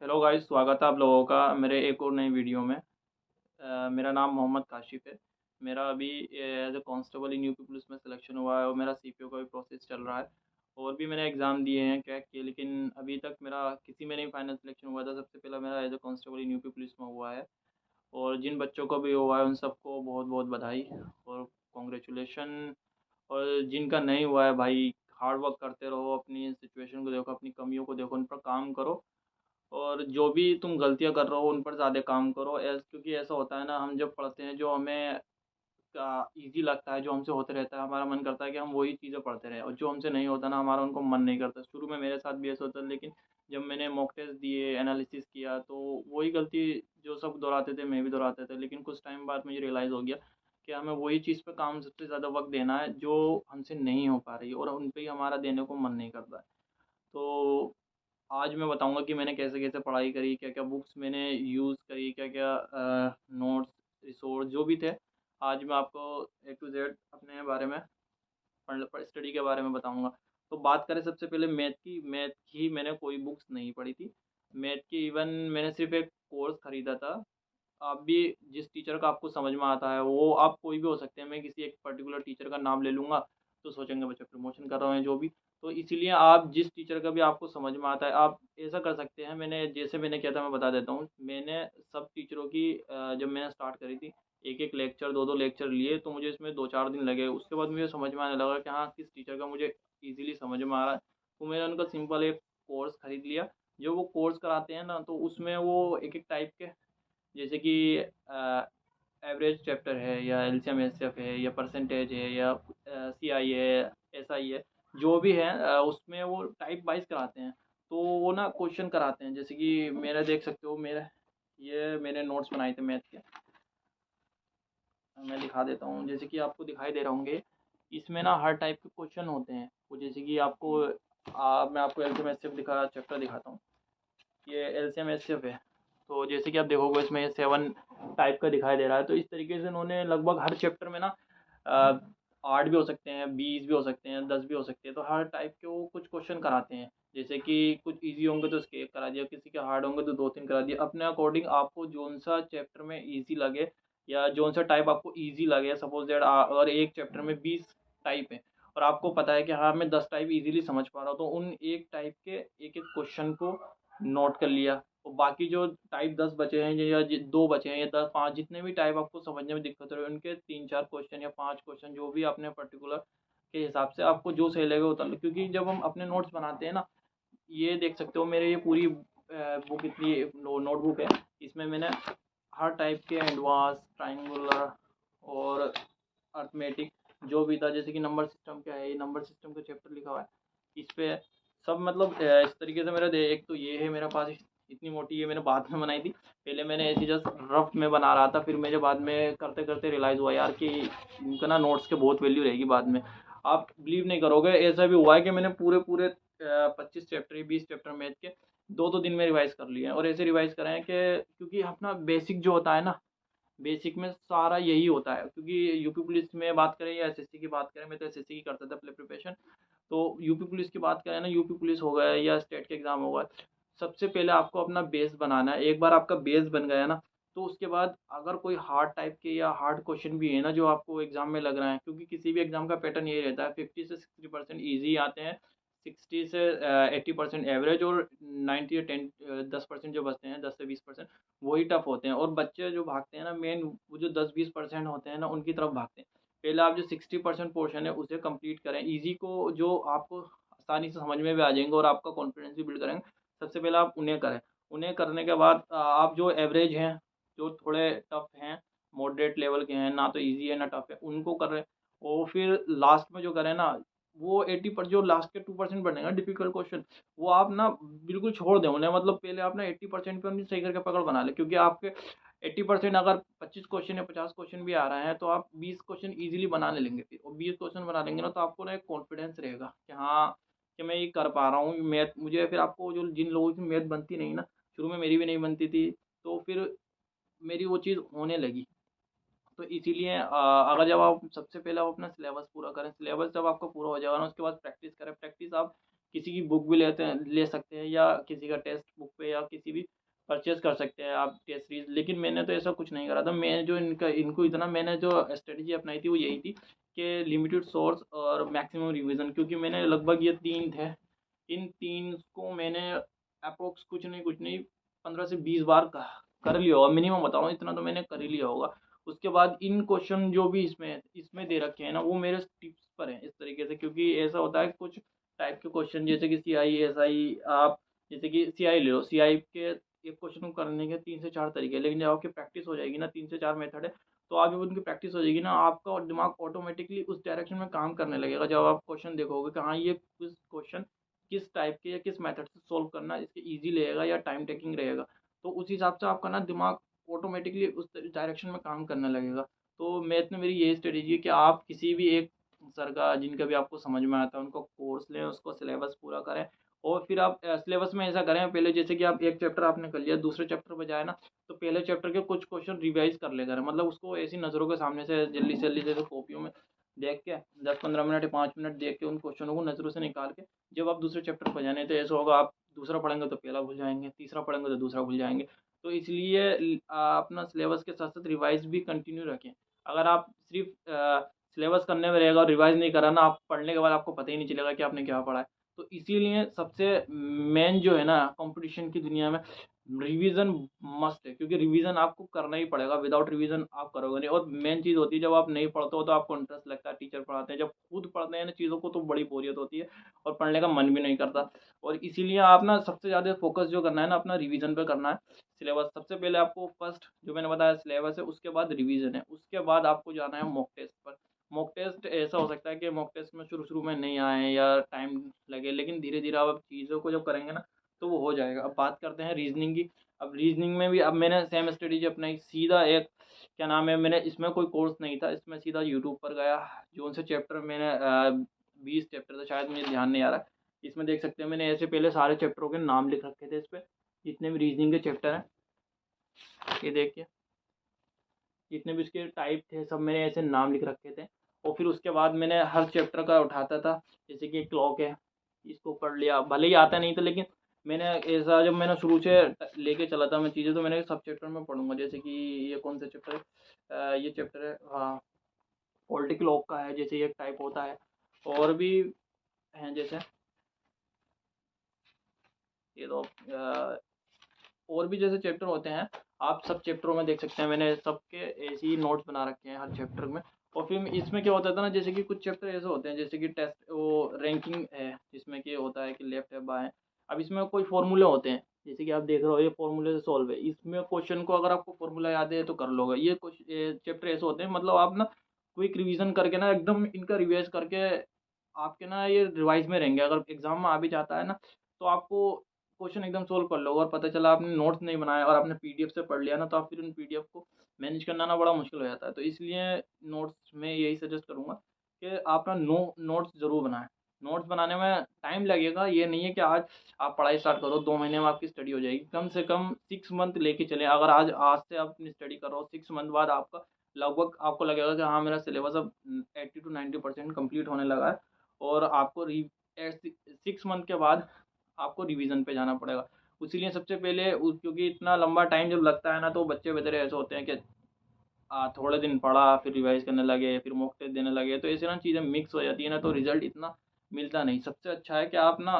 Hello guys, स्वागत है आप लोगों का मेरे एक और नई वीडियो में। मेरा नाम मोहम्मद काशिफ़ है। मेरा अभी as a constable in UP police में सिलेक्शन हुआ है और मेरा सीपीओ का भी प्रोसेस चल रहा है। और भी मैंने एग्ज़ाम दिए हैं क्रैक किए, लेकिन अभी तक मेरा किसी में नहीं फाइनल सिलेक्शन हुआ था। सबसे पहला मेरा as a constable in UP police में हुआ है। और जिन बच्चों को भी हुआ है उन सबको बहुत बहुत बधाई और कॉन्ग्रेचुलेशन। और जिनका नहीं हुआ है भाई, हार्ड वर्क करते रहो, अपनी सिचुएशन को देखो, अपनी कमियों को देखो, उन पर काम करो। और जो भी तुम गलतियाँ कर रहे हो उन पर ज़्यादा काम करो। क्योंकि ऐसा होता है ना, हम जब पढ़ते हैं जो हमें ईज़ी लगता है, जो हमसे होते रहता है, हमारा मन करता है कि हम वही चीज़ें पढ़ते रहें, और जो हमसे नहीं होता ना, हमारा उनको मन नहीं करता। शुरू में मेरे साथ भी ऐसा होता है, लेकिन जब मैंने मॉक टेस्ट दिए, एनालिसिस किया, तो वही गलती जो सब दोहराते थे मैं भी दोहराते थे। लेकिन कुछ टाइम बाद मुझे रियलाइज़ हो गया कि हमें वही चीज़ पे काम सबसे ज़्यादा वक़्त देना है जो हमसे नहीं हो पा रही है और उन पे ही हमारा देने को मन नहीं करता है। तो आज मैं बताऊँगा कि मैंने कैसे-कैसे पढ़ाई करी, क्या-क्या बुक्स मैंने यूज़ करी, क्या-क्या नोट्स, रिसोर्स जो भी थे। आज मैं आपको ए टू ज़ेड अपने बारे में स्टडी के बारे में बताऊँगा। तो बात करें सबसे पहले मैथ की मैंने कोई बुक्स नहीं पढ़ी थी। मैथ की इवन मैंने सिर्फ़ एक कोर्स खरीदा था। आप भी जिस टीचर का आपको समझ में आता है, वो आप कोई भी हो सकते हैं। मैं किसी एक पर्टिकुलर टीचर का नाम ले लूँगा, तो सोचेंगे बच्चा प्रमोशन कर रहे हैं जो भी। तो इसीलिए आप जिस टीचर का भी आपको समझ में आता है, आप ऐसा कर सकते हैं। मैंने किया था मैं बता देता हूँ। मैंने सब टीचरों की जब मैंने स्टार्ट करी थी, एक-एक लेक्चर, 2-2 लेक्चर लिए, तो मुझे इसमें 2-4 दिन लगे। उसके बाद मुझे समझ में आने लगा कि हाँ, किस टीचर का मुझे ईज़िली समझ में आ रहा है। तो मैंने उनका सिंपल एक कोर्स खरीद लिया। जो वो कोर्स कराते हैं ना, तो उसमें वो एक-एक टाइप के, जैसे कि एवरेज चैप्टर है, या एलसीएम एचसीएफ है, या परसेंटेज है, या सीआई है, एसआई है, जो भी है उसमें वो टाइप वाइज कराते हैं। तो वो ना क्वेश्चन कराते हैं, जैसे कि मेरा देख सकते हो, मेरा ये मैंने नोट्स बनाए थे मैथ के। मैं दिखा देता हूँ, जैसे कि आपको दिखाई दे रहे होंगे। इसमें ना हर टाइप के क्वेश्चन होते हैं। वो जैसे कि मैं आपको एलसीएम एचसीएफ दिखा चैप्टर दिखाता हूँ। ये एलसीएम एचसीएफ है। तो जैसे कि आप देखोगे, इसमें ये 7 टाइप का दिखाई दे रहा है। तो इस तरीके से उन्होंने लगभग हर चैप्टर में ना 8 भी हो सकते हैं, 20 भी हो सकते हैं, 10 भी हो सकते हैं। तो हर टाइप के वो कुछ क्वेश्चन कराते हैं। जैसे कि कुछ ईज़ी होंगे तो उसके 1 करा दिया, किसी के हार्ड होंगे तो 2-3 करा दिया। अपने अकॉर्डिंग आपको जौन-सा चैप्टर में ईज़ी लगे, या जौन-सा टाइप आपको ईज़ी लगे, सपोज़ दैट अगर एक चैप्टर में 20 टाइप हैं, और आपको पता है कि हाँ, मैं 10 टाइप ईज़िली समझ पा रहा हूँ, तो उन एक टाइप के एक-एक क्वेश्चन को नोट कर लिया। और बाकी जो टाइप 10 बचे हैं, या 2 बचे हैं, या 10 5 जितने भी टाइप आपको समझने में दिक्कत हो रही है, उनके 3-4 क्वेश्चन या 5 क्वेश्चन, जो भी आपने पर्टिकुलर के हिसाब से आपको जो सही लगे उतना लो। क्योंकि जब हम अपने नोट्स बनाते हैं ना, ये देख सकते हो, मेरे ये पूरी बुक इतनी नोटबुक है। इसमें मैंने हर टाइप के एडवांस, ट्रायंगुलर और अर्थमेटिक जो भी था, जैसे कि नंबर सिस्टम क्या है, ये नंबर सिस्टम का चैप्टर लिखा हुआ है इस पे। सब मतलब इस तरीके से एक तो ये है मेरे पास, इतनी मोटी, ये मैंने बाद में बनाई थी। पहले मैंने ऐसी जस्ट रफ में बना रहा था, फिर मुझे बाद में करते करते रियलाइज़ हुआ यार कि इनका ना नोट्स के बहुत वैल्यू रहेगी बाद में। आप बिलीव नहीं करोगे, ऐसा भी हुआ है कि मैंने पूरे पूरे 25 चैप्टर, 20 चैप्टर मैथ के 2-2 दिन में रिवाइज़ कर लिए हैं। और ऐसे रिवाइज़ करे हैं कि क्योंकि अपना बेसिक जो होता है ना, बेसिक में सारा यही होता है। क्योंकि यूपी पुलिस में बात करें या एसएससी की बात करें, मैं तो एसएससी की करता था पहले प्रिपरेशन। तो यूपी पुलिस की बात करें ना, यूपी पुलिस हो गया या स्टेट के एग्ज़ाम हो गए, सबसे पहले आपको अपना बेस बनाना है। एक बार आपका बेस बन गया ना, तो उसके बाद अगर कोई हार्ड टाइप के या हार्ड क्वेश्चन भी है ना जो आपको एग्ज़ाम में लग रहा है, क्योंकि किसी भी एग्ज़ाम का पैटर्न यही रहता है, 50 से 60% ईज़ी आते हैं, 60 से 80% एवरेज, और 90 या 10% जो बचते हैं, 10 से 20% वही टफ होते हैं। और बच्चे जो भागते हैं ना, मेन वो जो 10-20% होते हैं ना, उनकी तरफ भागते हैं। पहले आप जो 60% पोर्शन है उसे कंप्लीट करें, ईज़ी को जो आपको आसानी से समझ में भी आ जाएँगे और आपका कॉन्फिडेंस भी बिल्ड करेंगे। सबसे पहले आप उन्हें करें। उन्हें करने के बाद आप जो एवरेज हैं, जो थोड़े टफ हैं, मॉडरेट लेवल के हैं, ना तो ईज़ी है ना टफ है, उनको करें। और फिर लास्ट में जो करें ना, वो 80 पर जो लास्ट के 2% बनेगा डिफ़िकल्ट क्वेश्चन, वो आप ना बिल्कुल छोड़ दें उन्हें। मतलब पहले आप ना 80% पे उन्हें सही करके पकड़ बना लें। क्योंकि आपके 80% अगर 25 क्वेश्चन या 50 क्वेश्चन भी आ रहे हैं, तो आप 20 क्वेश्चन ईज़िली बनाने लेंगे फिर। और 20 क्वेश्चन बना लेंगे ना, तो आपको ना एक कॉन्फिडेंस रहेगा कि हाँ, कि मैं ये कर पा रहा हूँ मैथ। मुझे फिर आपको जो जिन लोगों की मैथ बनती नहीं ना, शुरू में मेरी भी नहीं बनती थी, तो फिर मेरी वो चीज़ होने लगी। तो इसीलिए अगर जब आप सबसे पहले आप अपना सिलेबस पूरा करें, सिलेबस जब आपका पूरा हो जाएगा ना, उसके बाद प्रैक्टिस करें। प्रैक्टिस आप किसी की बुक भी ले सकते हैं, या किसी का टेक्स्ट बुक पे, या किसी भी परचेज़ कर सकते हैं आप टेस्ट सीरीज़। लेकिन मैंने तो ऐसा कुछ नहीं करा था। मैं जो इनको इतना मैंने जो स्ट्रेटजी अपनाई थी वो यही थी कि लिमिटेड सोर्स और मैक्सिमम रिवीजन, क्योंकि मैंने लगभग ये 3 थे, इन 3 को मैंने अप्रॉक्स कुछ नहीं 15 से 20 बार कर लिया होगा, मिनिमम बता रहा हूँ, इतना तो मैंने कर ही लिया होगा। उसके बाद इन क्वेश्चन जो भी इसमें दे रखे हैं ना, वो मेरे टिप्स पर हैं इस तरीके से, क्योंकि ऐसा होता है कुछ टाइप के क्वेश्चन जैसे कि सीआई, एसआई, आप जैसे कि सीआई ले लो, सीआई के एक क्वेश्चन को करने के 3 से 4 तरीके हैं, लेकिन जब आपकी प्रैक्टिस हो जाएगी ना, 3 से 4 मेथड है, तो आप जब उनकी प्रैक्टिस हो जाएगी ना, आपका दिमाग ऑटोमेटिकली उस डायरेक्शन में काम करने लगेगा। जब आप क्वेश्चन देखोगे कि हाँ, ये क्वेश्चन किस टाइप के या किस मेथड से सॉल्व करना है, इसके ईज़ी रहेगा या टाइम टेकिंग रहेगा, तो उस हिसाब से आपका ना दिमाग ऑटोमेटिकली उस डायरेक्शन में काम करने लगेगा। तो मैथ में मेरी यही स्ट्रेटेजी है कि आप किसी भी एक सर का, जिनका भी आपको समझ में आता है, उनको कोर्स लें, उसको सिलेबस पूरा करें, और फिर आप सिलेबस में ऐसा करें, पहले जैसे कि आप एक चैप्टर आपने कर लिया, दूसरे चैप्टर पे जाए ना, तो पहले चैप्टर के कुछ क्वेश्चन रिवाइज कर ले करें, मतलब उसको ऐसी नज़रों के सामने से जल्दी से कॉपियों में देख के 10-15 मिनट या 5 मिनट देख के उन क्वेश्चनों को नज़रों से निकाल के जब आप दूसरे चैप्टर पर जाने, तो ऐसा होगा आप दूसरा पढ़ेंगे तो पहला भूल जाएंगे, तीसरा पढ़ेंगे तो दूसरा भूल जाएंगे। तो इसलिए अपना सिलेबस के साथ साथ रिवाइज भी कंटिन्यू रखें। अगर आप सिर्फ सिलेबस करने में रहेगा और रिवाइज नहीं करा ना, आप पढ़ने के बाद आपको पता ही नहीं चलेगा कि आपने क्या पढ़ा है। तो इसीलिए सबसे मेन जो है ना कंपटीशन की दुनिया में, रिवीजन मस्ट है, क्योंकि रिवीजन आपको करना ही पड़ेगा, विदाउट रिवीजन आप करोगे नहीं। और मेन चीज़ होती है, जब आप नहीं पढ़ते हो तो आपको इंटरेस्ट लगता है, टीचर पढ़ाते हैं, जब खुद पढ़ते हैं ना चीज़ों को तो बड़ी बोरियत होती है और पढ़ने का मन भी नहीं करता। और इसीलिए आप ना सबसे ज़्यादा फोकस जो करना है ना, अपना रिवीजन पे करना है। सिलेबस सबसे पहले आपको फर्स्ट जो मैंने बताया सिलेबस है, उसके बाद रिवीजन है, उसके बाद आपको जाना है मॉक टेस्ट पर। मॉक टेस्ट ऐसा हो सकता है कि मॉक टेस्ट में शुरू में नहीं आए या टाइम लगे, लेकिन धीरे धीरे आप चीज़ों को जब करेंगे ना, तो वो हो जाएगा। अब बात करते हैं रीजनिंग की। अब रीजनिंग में भी अब मैंने सेम स्ट्रेटेजी अपनाई, सीधा एक क्या नाम है, मैंने इसमें कोई कोर्स नहीं था, इसमें सीधा यूट्यूब पर गया, जो उनसे चैप्टर मैंने 20 चैप्टर था शायद, मुझे ध्यान नहीं आ रहा। इसमें देख सकते हैं मैंने ऐसे पहले सारे चैप्टरों के नाम लिख रखे थे इस पर, जितने भी रीजनिंग के चैप्टर हैं, ये देखिए जितने भी उसके टाइप थे सब मैंने ऐसे नाम लिख रखे थे। और फिर उसके बाद मैंने हर चैप्टर का उठाता था, जैसे कि क्लॉक है, इसको पढ़ लिया, भले ही आता नहीं था, लेकिन मैंने ऐसा जब मैंने शुरू से लेके चला था मैं चीज़ें, तो मैंने सब चैप्टर में पढ़ूंगा। जैसे कि ये कौन सा चैप्टर है, ये चैप्टर है, हाँ, पॉलिटिकल क्लॉक का है, जैसे ये टाइप होता है, और भी हैं जैसे ये तो और भी जैसे चैप्टर होते हैं, आप सब चैप्टरों में देख सकते हैं, मैंने सबके ऐसे ही नोट्स बना रखे हैं हर चैप्टर में। और फिर इसमें क्या होता था ना, जैसे कि कुछ चैप्टर ऐसे होते हैं, जैसे कि टेस्ट वो रैंकिंग है, जिसमें कि होता है कि लेफ्ट है बाएं। अब इसमें कोई फॉर्मूले होते हैं, जैसे कि आप देख रहे हो ये फॉर्मूले से सॉल्व है, इसमें क्वेश्चन को अगर आपको फॉर्मूला याद है तो कर लोगे। ये कुछ चैप्टर ऐसे होते हैं, मतलब आप ना क्विक रिवीजन करके ना, एकदम इनका रिवाइज करके आपके ना ये रिवाइज में रहेंगे। अगर एग्जाम में आ भी जाता है ना, तो आपको क्वेश्चन एकदम सोल्व कर लोगे, और पता चला आपने नोट्स नहीं बनाया और आपने पीडीएफ से पढ़ लिया ना, तो आप फिर उन पीडीएफ को मैनेज करना ना बड़ा मुश्किल हो जाता है। तो इसलिए नोट्स में यही सजेस्ट करूँगा कि आप ना नोट्स ज़रूर बनाएं। नोट्स बनाने में टाइम लगेगा, ये नहीं है कि आज आप पढ़ाई स्टार्ट करो 2 महीने में आपकी स्टडी हो जाएगी। कम से कम 6 मंथ लेके चलें। अगर आज आज से आप अपनी स्टडी कर रहे हो, 6 मंथ बाद आपका लगभग आपको लगेगा कि हाँ, मेरा सिलेबस अब 80 to 90% कम्प्लीट होने लगा है, और आपको 6 मंथ के बाद आपको रिवीजन पे जाना पड़ेगा। इसीलिए सबसे पहले क्योंकि इतना लंबा टाइम जब लगता है ना, तो बच्चे बेचारे ऐसे होते हैं कि थोड़े दिन पढ़ा, फिर रिवाइज करने लगे, फिर मॉक टेस्ट देने लगे, तो ऐसे ना चीज़ें मिक्स हो जाती है ना, तो रिजल्ट इतना मिलता नहीं। सबसे अच्छा है कि आप ना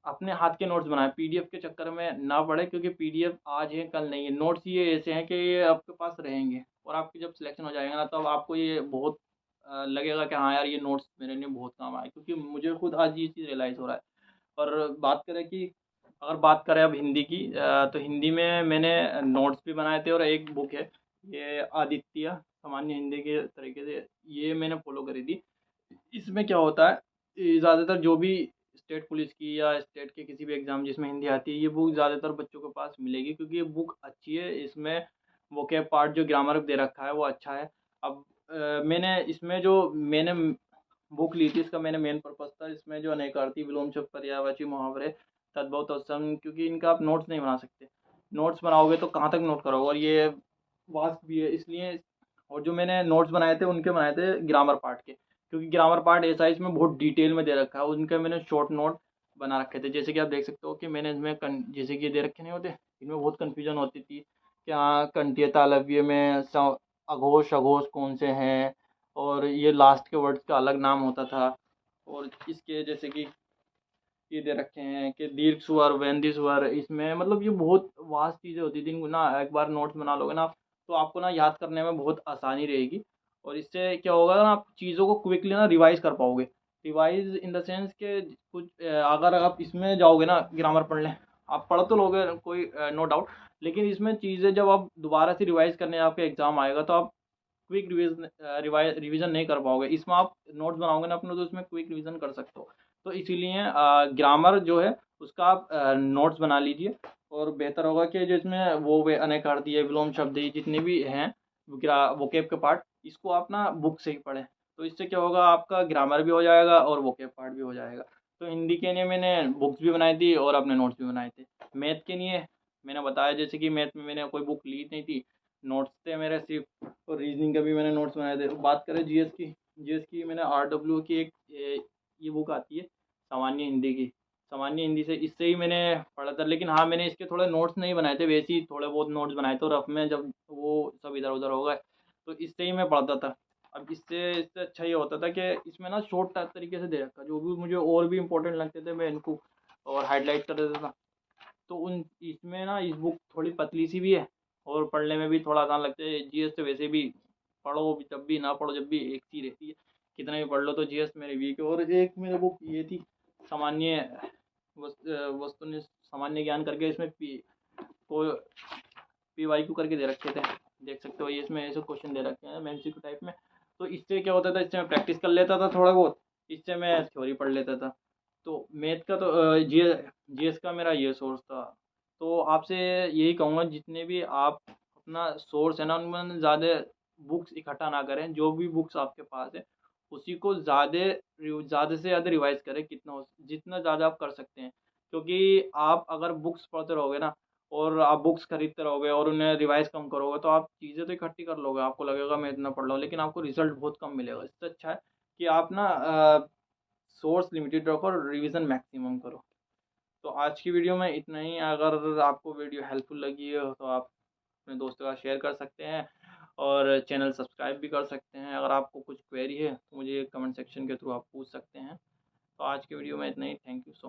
अपने हाथ के नोट्स बनाएं, पीडीएफ के चक्कर में ना पड़े, क्योंकि पीडीएफ आज है कल नहीं है। नोट्स ये ऐसे हैं कि ये आपके पास रहेंगे, और आपकी जब सिलेक्शन हो जाएगा ना, तब आपको ये बहुत लगेगा कि हाँ यार, ये नोट्स मेरे लिए बहुत काम आए, क्योंकि मुझे खुद आज ये चीज़ रियलाइज़ हो रहा है। और बात करें अब हिंदी की, तो हिंदी में मैंने नोट्स भी बनाए थे, और एक बुक है, ये आदित्य सामान्य हिंदी के तरीके से, ये मैंने फॉलो करी थी। इसमें क्या होता है, ज़्यादातर जो भी स्टेट पुलिस की या स्टेट के किसी भी एग्ज़ाम जिसमें हिंदी आती है, ये बुक ज़्यादातर बच्चों के पास मिलेगी, क्योंकि ये बुक अच्छी है। इसमें वोकैब पार्ट जो ग्रामर दे रखा है वो अच्छा है। अब मैंने इसमें जो मैंने बुक ली थी, इसका मैंने मेन पर्पज़ था, इसमें जो अनेकार्थी विलोम शब्द पर्यायवाची मुहावरे तद्भव तत्सम, क्योंकि इनका आप नोट्स नहीं बना सकते। नोट्स बनाओगे तो कहाँ तक नोट करोगे, और ये वास्ट भी है, इसलिए। और जो मैंने नोट्स बनाए थे उनके बनाए थे ग्रामर पार्ट के, क्योंकि ग्रामर पार्ट ऐसा है, इसमें बहुत डिटेल में दे रखा है। उनके मैंने शॉर्ट नोट बना रखे थे। जैसे कि आप देख सकते हो कि मैंने इसमें जैसे कि दे रखे नहीं होते, इनमें बहुत कन्फ्यूजन होती थी कि हाँ कंटीय तालव्य में अघोष अघोष कौन से हैं, और ये लास्ट के वर्ड्स का अलग नाम होता था। और इसके जैसे कि ये दे रखे हैं कि दीर्घ स्वर व्यंदी स्वर, इसमें मतलब ये बहुत वास्ट चीज़ें होती थी। इनको ना एक बार नोट्स बना लोगे ना तो आपको ना याद करने में बहुत आसानी रहेगी। और इससे क्या होगा ना, आप चीज़ों को क्विकली ना रिवाइज कर पाओगे। रिवाइज इन द सेंस के कुछ अगर आप इसमें जाओगे ना ग्रामर पढ़ने, आप पढ़ तो लोगे कोई नो डाउट, लेकिन इसमें चीज़ें जब आप दोबारा से रिवाइज करने आपके एग्जाम आएगा तो आप क्विक रिवीजन नहीं कर पाओगे। इसमें आप नोट्स बनाओगे ना अपने तो उसमें क्विक रिवीजन कर सकते हो। तो इसीलिए ग्रामर जो है उसका आप नोट्स बना लीजिए, और बेहतर होगा कि जो इसमें वो वे अनेकार्थी है, विलोम शब्द है, जितने भी हैं वोकेब के पार्ट, इसको आप ना बुक से ही पढ़ें। तो इससे क्या होगा, आपका ग्रामर भी हो जाएगा और वोकेब पार्ट भी हो जाएगा। तो हिंदी के लिए मैंने बुक्स भी बनाई थी और अपने नोट्स भी बनाए थे। मैथ के लिए मैंने बताया जैसे कि मैथ में मैंने कोई बुक ली नहीं थी, नोट्स थे मेरे सिर्फ। और रीजनिंग का भी मैंने नोट्स बनाए थे। बात करें जीएस की, जीएस की मैंने RW की एक ये बुक आती है सामान्य हिंदी की, सामान्य हिंदी से इससे ही मैंने पढ़ा था। लेकिन हाँ मैंने इसके थोड़े नोट्स नहीं बनाए थे, वैसे ही थोड़े बहुत नोट्स बनाए थे, रफ में जब वो सब इधर उधर हो गए तो इससे ही मैं पढ़ता था। अब इससे इससे अच्छा ये होता था कि इसमें ना शॉर्ट तरीके से दे रखा, जो भी मुझे और भी इंपॉर्टेंट लगते थे मैं इनको और हाईलाइट कर देता था। तो उन इसमें ना इस बुक थोड़ी पतली सी भी है और पढ़ने में भी थोड़ा आसान लगता है। जीएस तो वैसे भी पढ़ो जब भी ना पढ़ो जब भी एक सी रहती है, कितना भी पढ़ लो तो जीएस मेरी वीक है। और एक मेरी बुक ये थी सामान्य वस्तुनिष्ठ सामान्य ज्ञान करके, इसमें को PYQ करके दे रखे थे, देख सकते हो। ये इसमें ऐसे क्वेश्चन दे रखे हैं MCQ टाइप में। तो इससे क्या होता था, इससे मैं प्रैक्टिस कर लेता था थोड़ा बहुत, इससे मैं थ्योरी पढ़ लेता था। तो मैथ का तो जीएस का मेरा ये सोर्स था। तो आपसे यही कहूँगा जितने भी आप अपना सोर्स है ना उनमें ज़्यादा बुक्स इकट्ठा ना करें। जो भी बुक्स आपके पास है उसी को ज़्यादा से ज़्यादा रिवाइज करें, जितना ज़्यादा आप कर सकते हैं। क्योंकि आप अगर बुक्स पढ़ते रहोगे ना और आप बुक्स खरीदते रहोगे और उन्हें रिवाइज कम करोगे तो आप चीज़ें तो इकट्ठी कर लोगे, आपको लगेगा मैं इतना पढ़ रहा हूँ, लेकिन आपको रिजल्ट बहुत कम मिलेगा। इससे अच्छा है कि आप ना सोर्स लिमिटेड रखो और रिवीजन मैक्सिमम करो। तो आज की वीडियो में इतना ही। अगर आपको वीडियो हेल्पफुल लगी हो तो आप अपने दोस्तों का शेयर कर सकते हैं और चैनल सब्सक्राइब भी कर सकते हैं। अगर आपको कुछ क्वेरी है तो मुझे कमेंट सेक्शन के थ्रू आप पूछ सकते हैं। तो आज की वीडियो में इतना ही। Thank you so much.